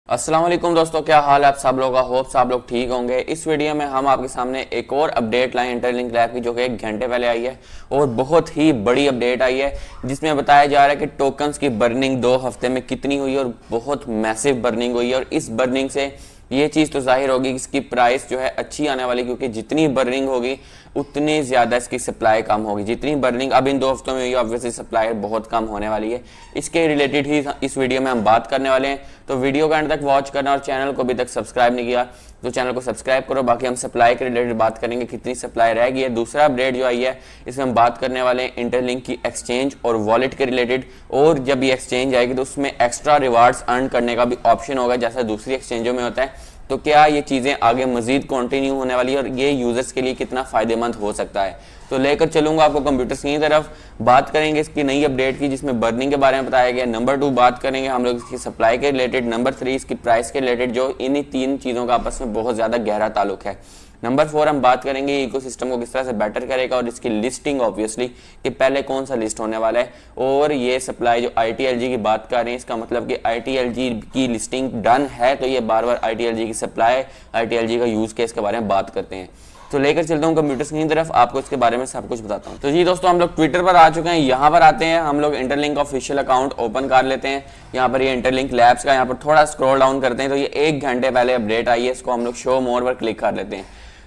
अस्सलाम वालेकुम दोस्तों, क्या हाल है आप सब लोगों का। होप सब लोग ठीक होंगे। इस वीडियो में हम आपके सामने एक और अपडेट लाए इंटरलिंक लैब की, जो कि 1 घंटे पहले आई है और बहुत ही बड़ी अपडेट आई है, जिसमें बताया जा रहा है कि टोकन्स की बर्निंग 2 हफ्ते में कितनी हुई है और बहुत मैसिव बर्निंग हुई है। और इस बर्निंग से ये चीज़ तो जाहिर होगी कि इसकी प्राइस जो है अच्छी आने वाली, क्योंकि जितनी बर्निंग होगी उतनी ज़्यादा इसकी सप्लाई कम होगी। जितनी बर्निंग अब इन 2 हफ्तों में हुई है, ऑब्वियसली सप्लाई बहुत कम होने वाली है। इसके रिलेटेड ही इस वीडियो में हम बात करने वाले हैं, तो वीडियो का एंड तक वॉच करना और चैनल को अभी तक सब्सक्राइब नहीं किया तो चैनल को सब्सक्राइब करो। बाकी हम सप्लाई के रिलेटेड बात करेंगे, कितनी सप्लाई रहेगी है। दूसरा अपडेट जो आई है इसमें हम बात करने वाले हैं इंटरलिंक की एक्सचेंज और वॉलेट के रिलेटेड। और जब ये एक्सचेंज आएगी तो उसमें एक्स्ट्रा रिवार्ड्स अर्न करने का भी ऑप्शन होगा, जैसा दूसरी एक्सचेंजों में होता है। तो क्या ये चीज़ें आगे मजीद कंटिन्यू होने वाली है और ये यूजर्स के लिए कितना फ़ायदेमंद हो सकता है, तो लेकर चलूंगा आपको कंप्यूटर की तरफ। बात करेंगे इसकी नई अपडेट की, जिसमें बर्निंग के बारे में बताया गया। नंबर 2 बात करेंगे हम लोग इसकी सप्लाई के रिलेटेड। नंबर 3 इसकी प्राइस के रिलेटेड, जो इन्हीं 3 चीज़ों का आपस में बहुत ज़्यादा गहरा ताल्लुक है। नंबर 4 हम बात करेंगे इकोसिस्टम को किस तरह से बेटर करेगा और इसकी लिस्टिंग, ऑब्वियसली कि पहले कौन सा लिस्ट होने वाला है। और ये सप्लाई जो ITLG की बात कर रहे हैं, इसका मतलब कि ITLG की लिस्टिंग डन है, तो ये बार बार ITLG की सप्लाई, ITLG का यूज़ केस के बारे में बात करते हैं। तो लेकर चलता हूँ कंप्यूटर स्क्रीन की तरफ, आपको इसके बारे में सब कुछ बताता हूँ। तो जी दोस्तों, हम लोग ट्विटर पर आ चुके हैं। यहाँ पर आते हैं, हम लोग इंटरलिंक ऑफिशियल अकाउंट ओपन कर लेते हैं। यहाँ पर ये इंटरलिंक लैब्स का, यहाँ पर थोड़ा स्क्रॉल डाउन करते हैं तो ये 1 घंटे पहले अपडेट आई है। इसको हम लोग शो मोर पर क्लिक कर लेते हैं।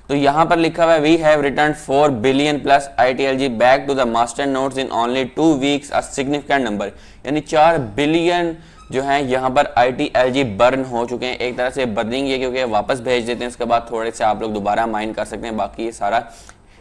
तो यहाँ पर लिखा हुआ है, we have return 4 billion plus ITLG back to the master nodes in only 2 weeks, a significant number. यानी 4 बिलियन जो है यहाँ पर ITLG बर्न हो चुके हैं। एक तरह से बर्निंग ये, क्योंकि वापस भेज देते हैं, उसके बाद थोड़े से आप लोग दोबारा माइन कर सकते हैं। बाकी ये सारा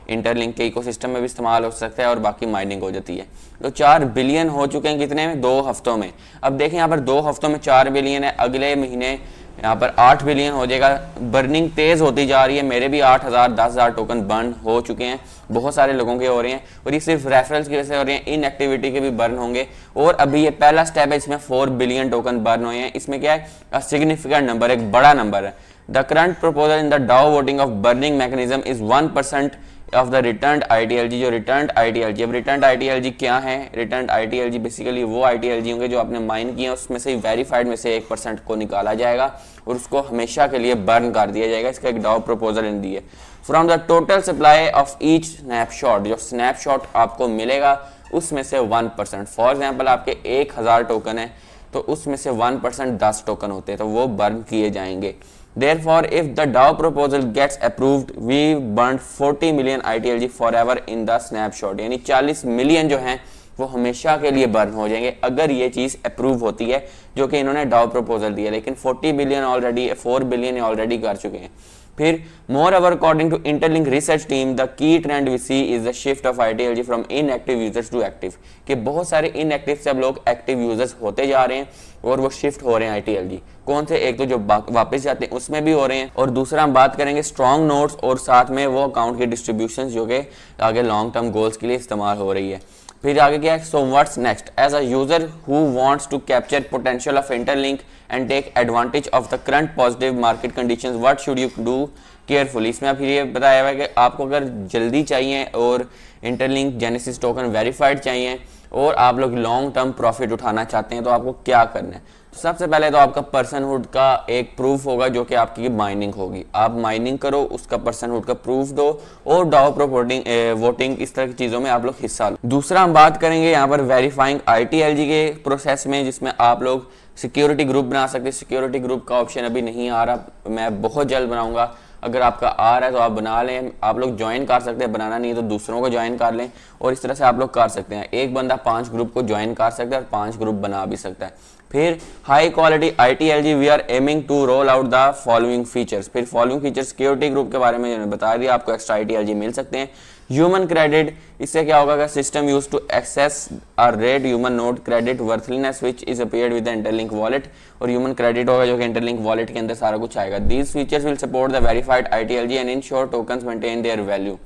इंटरलिंक के इकोसिस्टम में भी इस्तेमाल हो सकता है और बाकी माइनिंग हो जाती है। तो 4 बिलियन हो चुके हैं कितने में, 2 हफ्तों में। अब देखें यहाँ पर 2 हफ्तों में 4 बिलियन है, अगले महीने यहाँ पर 8 बिलियन हो जाएगा। बर्निंग तेज होती जा रही है। मेरे भी 8,000 10,000 टोकन बर्न हो चुके हैं, बहुत सारे लोगों के हो रहे हैं। और ये सिर्फ रेफरल्स की वजह से हो रहे हैं, इनएक्टिविटी के भी बर्न होंगे। और अभी ये पहला स्टेप है, इसमें 4 बिलियन टोकन बर्न हुए हैं। इसमें क्या है, अ सिग्निफिकेंट नंबर, एक बड़ा नंबर है। The current proposal in the DAO voting of burning mechanism is 1% of the return ITLG। जो रिटर्न ITLG, अब रिटर्न ITLG क्या है? रिटर्न ITLG बेसिकली वो ITLG होंगे जो आपने माइन किए हैं, उसमें से वेरीफाइड में से 1% को निकाला जाएगा और उसको हमेशा के लिए बर्न कर दिया जाएगा। इसका एक डाउ प्रपोजल इन दी है। From the total supply of each snapshot, जो स्नैपशॉट आपको मिलेगा उसमें से 1%। फॉर एग्जाम्पल आपके 1000 टोकन है तो उसमें से 1% 10 टोकन होते हैं, तो वो बर्न किए जाएंगे। Therefore, if the DAO proposal gets approved, we burned 40 million ITLG forever in the snapshot। यानी 40 मिलियन जो हैं वो हमेशा के लिए बर्न हो जाएंगे अगर ये चीज़ अप्रूव होती है, जो कि इन्होंने DAO प्रपोजल दिया। लेकिन 40 बिलियन ऑलरेडी, 4 बिलियन ऑलरेडी कर चुके हैं। फिर moreover according to Interlink research team, the key trend we see is the shift of ITLG from inactive users to active. कि बहुत सारे इनएक्टिव से अब लोग एक्टिव यूजर्स होते जा रहे हैं और वो शिफ्ट हो रहे हैं ITLG। कौन से? एक तो जो वापस जाते हैं उसमें भी हो रहे हैं, और दूसरा हम बात करेंगे स्ट्रॉन्ग नोट्स और साथ में वो अकाउंट की डिस्ट्रीब्यूशन जो कि आगे लॉन्ग टर्म गोल्स के लिए इस्तेमाल हो रही है। फिर आगे क्या है, so what's next? As a user who wants to capture potential of Interlink and take advantage of the current positive market conditions, what should you do carefully. इसमें फिर ये बताया हुआ है कि आपको अगर जल्दी चाहिए और इंटरलिंक जेनेसिस टोकन वेरीफाइड चाहिए और आप लोग लॉन्ग टर्म प्रॉफिट उठाना चाहते हैं, तो आपको क्या करना है? तो सबसे पहले तो आपका पर्सनहुड का एक प्रूफ होगा, जो कि आपकी माइनिंग होगी। आप माइनिंग करो, उसका पर्सनहुड का प्रूफ दो और डाउ प्रपोर्टिंग वोटिंग, इस तरह की चीज़ों में आप लोग हिस्सा लो। दूसरा हम बात करेंगे यहाँ पर वेरीफाइंग ITLG के प्रोसेस में, जिसमें आप लोग सिक्योरिटी ग्रुप बना सकते हैं। सिक्योरिटी ग्रुप का ऑप्शन अभी नहीं आ रहा, मैं बहुत जल्द बनाऊंगा। अगर आपका आ रहा है तो आप बना लें, आप लोग ज्वाइन कर सकते हैं। बनाना नहीं तो दूसरों को ज्वाइन कर लें, और इस तरह से आप लोग कर सकते हैं। एक बंदा 5 ग्रुप को ज्वाइन कर सकता है और 5 ग्रुप बना भी सकता है। फिर high quality ITLG we are aiming to roll out the following features. फिर फॉलोइंग फीचर्स सिक्योरिटी ग्रुप के बारे में मैंने बता दिया, आपको एक्स्ट्रा ITLG मिल सकते हैं। ह्यूमन क्रेडिट, इससे क्या होगा कि सिस्टम यूज टू एक्सेस और rate human node credit worthiness which is appeared with the interlink wallet. और ह्यूमन क्रेडिट होगा जो कि इंटरलिंक वॉलेट के अंदर सारा कुछ आएगा। These features will support the verified ITLG and ensure tokens maintain their value.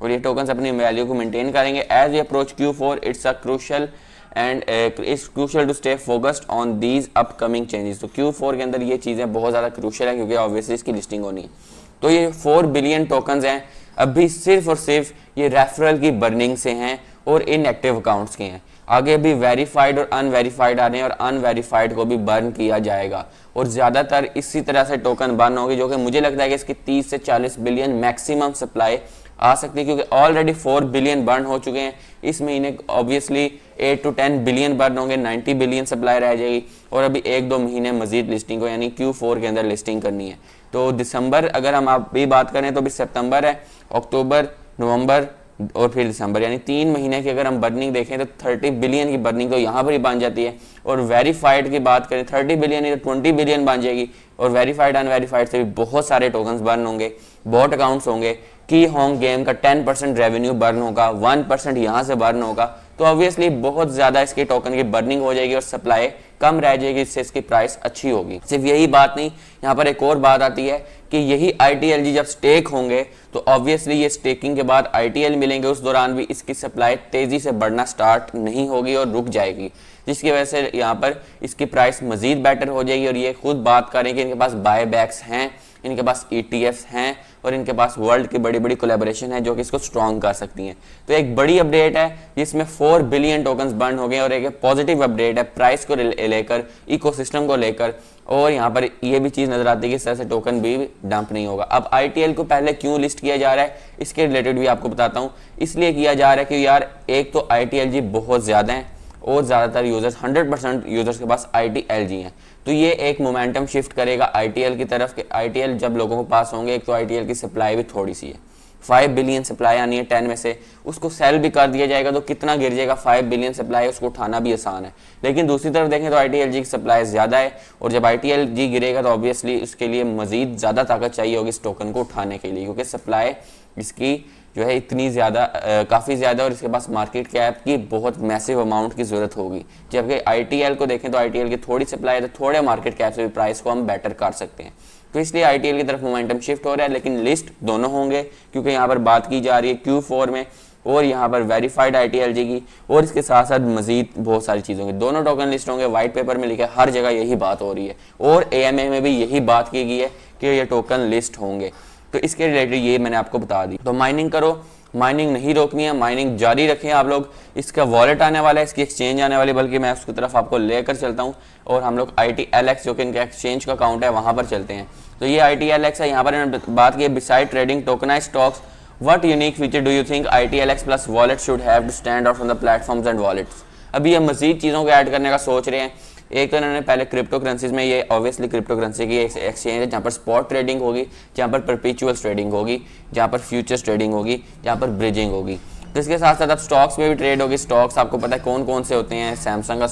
और ये टोकन्स अपनी वैल्यू को मेंटेन करेंगे। As we approach Q4, it's a crucial and it's crucial to stay focused on these upcoming changes. तो Q4 के अंदर ये चीज़ें बहुत ज़्यादा क्रूशियल है, क्योंकि ऑब्वियसली इसकी लिस्टिंग होनी है। तो ये 4 बिलियन टोकन्स हैं, अभी सिर्फ और सिर्फ ये रेफरल की बर्निंग से हैं और इनएक्टिव अकाउंट्स के हैं। आगे भी वेरीफाइड और अनवेरीफाइड आ रहे हैं और अनवेरीफाइड को भी बर्न किया जाएगा और ज़्यादातर इसी तरह से टोकन बर्न होगी, जो कि मुझे लगता है कि इसकी 30 से 40 बिलियन मैक्सिमम सप्लाई आ सकती है, क्योंकि ऑलरेडी 4 बिलियन बर्न हो चुके हैं। इस महीने ऑब्वियसली 8 to 10 बिलियन बर्न होंगे, 90 बिलियन सप्लाई रह जाएगी और अभी 1-2 महीने मजीद लिस्टिंग को यानी Q4 के अंदर लिस्टिंग करनी है। तो दिसंबर अगर हम आप भी बात करें तो भी सितंबर है, अक्टूबर, नवंबर और फिर दिसंबर, यानी 3 महीने की अगर हम बर्निंग देखें तो 30 बिलियन की बर्निंग तो यहाँ पर ही बन जाती है। और वेरीफाइड की बात करें 30 बिलियन या 20 बिलियन बन जाएगी और वेरीफाइड अनवेरीफाइड से भी बहुत सारे टोकन्स बर्न होंगे, बॉट अकाउंट्स होंगे। की होंग गेम का 10% रेवेन्यू बर्न होगा, 1% यहाँ से बर्न होगा, तो ऑब्वियसली बहुत ज़्यादा इसकी टोकन की बर्निंग हो जाएगी और सप्लाई कम रह जाएगी, इससे इसकी प्राइस अच्छी होगी। सिर्फ यही बात नहीं, यहाँ पर एक और बात आती है कि यही ITLG जब स्टेक होंगे तो ऑब्वियसली ये स्टेकिंग के बाद ITL मिलेंगे, उस दौरान भी इसकी सप्लाई तेज़ी से बढ़ना स्टार्ट नहीं होगी और रुक जाएगी, जिसकी वजह से यहाँ पर इसकी प्राइस मज़ीद बेटर हो जाएगी। और ये खुद बात करें कि इनके पास बायबैक्स हैं, इनके पास ETFs हैं और इनके पास वर्ल्ड की बड़ी बड़ी कोलैबोरेशन है जो कि इसको स्ट्रॉन्ग कर सकती हैं। तो एक बड़ी अपडेट है जिसमें 4 बिलियन टोकन्स बर्न हो गए और एक पॉजिटिव अपडेट है प्राइस को लेकर, इकोसिस्टम को लेकर। और यहाँ पर ये भी चीज़ नजर आती है कि इस तरह से टोकन भी डंप नहीं होगा। अब ITL को पहले क्यों लिस्ट किया जा रहा है इसके रिलेटेड भी आपको बताता हूँ। इसलिए किया जा रहा है कि यार एक तो ITLG बहुत ज़्यादा है और ज़्यादातर यूजर्स 100% यूजर्स के पास ITLG हैं, तो ये एक मोमेंटम शिफ्ट करेगा ITL की तरफ कि ITL जब लोगों के पास होंगे, एक तो ITL की सप्लाई भी थोड़ी सी है, 5 बिलियन सप्लाई आनी है 10 में से, उसको सेल भी कर दिया जाएगा तो कितना गिर जाएगा, 5 बिलियन सप्लाई, उसको उठाना भी आसान है। लेकिन दूसरी तरफ देखें तो ITLG की सप्लाई ज़्यादा है और जब ITLG गिरेगा तो ऑब्वियसली उसके लिए मज़ीद ज़्यादा ताकत चाहिए होगी इस टोकन को उठाने के लिए, क्योंकि सप्लाई इसकी जो है इतनी ज़्यादा काफ़ी ज़्यादा और इसके पास मार्केट कैप की बहुत मैसिव अमाउंट की ज़रूरत होगी। जबकि ITL को देखें तो ITL की थोड़ी सप्लाई है, तो थोड़े मार्केट कैप से भी प्राइस को हम बेटर कर सकते हैं। तो इसलिए ITL की तरफ मोमेंटम शिफ्ट हो रहा है, लेकिन लिस्ट दोनों होंगे क्योंकि यहाँ पर बात की जा रही है Q4 में और यहाँ पर वेरीफाइड ITLG की और इसके साथ साथ मजीद बहुत सारी चीज़ों की दोनों टोकन लिस्ट होंगे। वाइट पेपर में लिखा है, हर जगह यही बात हो रही है और AMA में भी यही बात की गई है कि ये टोकन लिस्ट होंगे। तो इसके रिलेटेड ये मैंने आपको बता दी। तो माइनिंग करो, माइनिंग नहीं रोकनी है, माइनिंग जारी रखें आप लोग। इसका वॉलेट आने वाला है, इसकी एक्सचेंज आने वाली, बल्कि मैं उसकी तरफ आपको लेकर चलता हूँ और हम लोग ITLX जो कि इनका एक्सचेंज का अकाउंट है वहाँ पर चलते हैं। तो ये ITLX है, यहाँ पर मैंने बात की beside trading tokenised stocks what unique feature do you think ITLX plus wallet should have to stand out from the platforms and wallets. अभी ये मजीद चीज़ों को ऐड करने का सोच रहे हैं। एक तो इन्होंने पहले क्रिप्टो करेंसीज में, ये ऑब्वियसली क्रिप्टो करेंसी की एक्सचेंज है जहाँ पर स्पॉट ट्रेडिंग होगी, जहाँ पर परपेचुअल ट्रेडिंग होगी, जहाँ पर फ्यूचर्स ट्रेडिंग होगी, जहाँ पर ब्रिजिंग होगी। तो इसके साथ साथ अब स्टॉक्स में भी ट्रेड होगी। स्टॉक्स आपको पता है कौन कौन से होते हैं, सैमसंग का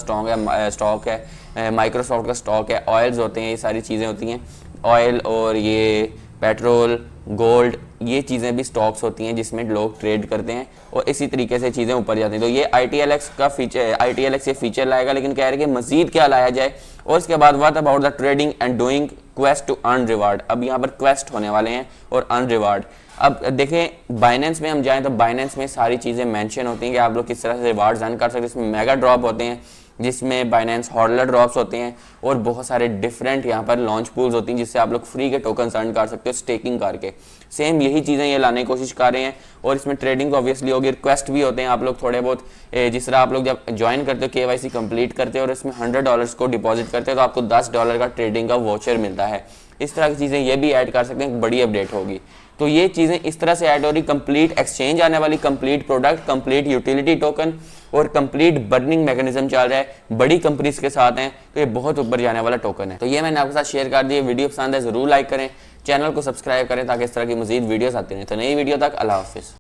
स्टॉक है, माइक्रोसॉफ्ट का स्टॉक है, ऑयल्स होते हैं, ये सारी चीज़ें होती हैं, ऑयल और ये पेट्रोल, गोल्ड, ये चीज़ें भी स्टॉक्स होती हैं जिसमें लोग ट्रेड करते हैं और इसी तरीके से चीज़ें ऊपर जाती हैं। तो ये ITLX का फीचर, ITLX ये फीचर लाएगा, लेकिन कह रहे हैं कि मजीद क्या लाया जाए। और इसके बाद what about the trading and doing quest to earn reward. अब यहाँ पर क्वेस्ट होने वाले हैं और अर्न रिवार्ड। अब देखें बाइनेंस में हम जाएँ तो बाइनेंस में सारी चीज़ें मेंशन होती हैं कि आप लोग किस तरह से रिवार्ड्स अर्न कर सकते हैं। इसमें मेगा ड्रॉप होते हैं जिसमें बाइनेंस हॉडलर ड्रॉप्स होते हैं और बहुत सारे डिफरेंट यहाँ पर लॉन्च पूल्स होती हैं जिससे आप लोग फ्री के टोकन अर्न कर सकते हो स्टेकिंग करके। सेम यही चीज़ें ये लाने की कोशिश कर रहे हैं और इसमें ट्रेडिंग तो ऑब्वियसली होगी, रिक्वेस्ट भी होते हैं। आप लोग थोड़े बहुत जिस तरह आप लोग जब ज्वाइन करते हो KYC कंप्लीट करते हो और इसमें $100 को डिपॉजिट करते हो तो आपको $10 का ट्रेडिंग का वाउचर मिलता है। इस तरह की चीज़ें ये भी ऐड कर सकते हैं, बड़ी अपडेट होगी। तो ये चीज़ें इस तरह से ऐड हो रही, कंप्लीट एक्सचेंज आने वाली, complete product, complete utility token और कंप्लीट बर्निंग मैकेनिज्म चल रहा है, बड़ी कंपनीज के साथ हैं, तो ये बहुत ऊपर जाने वाला टोकन है। तो ये मैंने आपके साथ शेयर कर दिया। वीडियो पसंद है ज़रूर लाइक करें, चैनल को सब्सक्राइब करें ताकि इस तरह की मजीद वीडियोस आती रहें। तो नई वीडियो तक अल्लाह हाफिज़।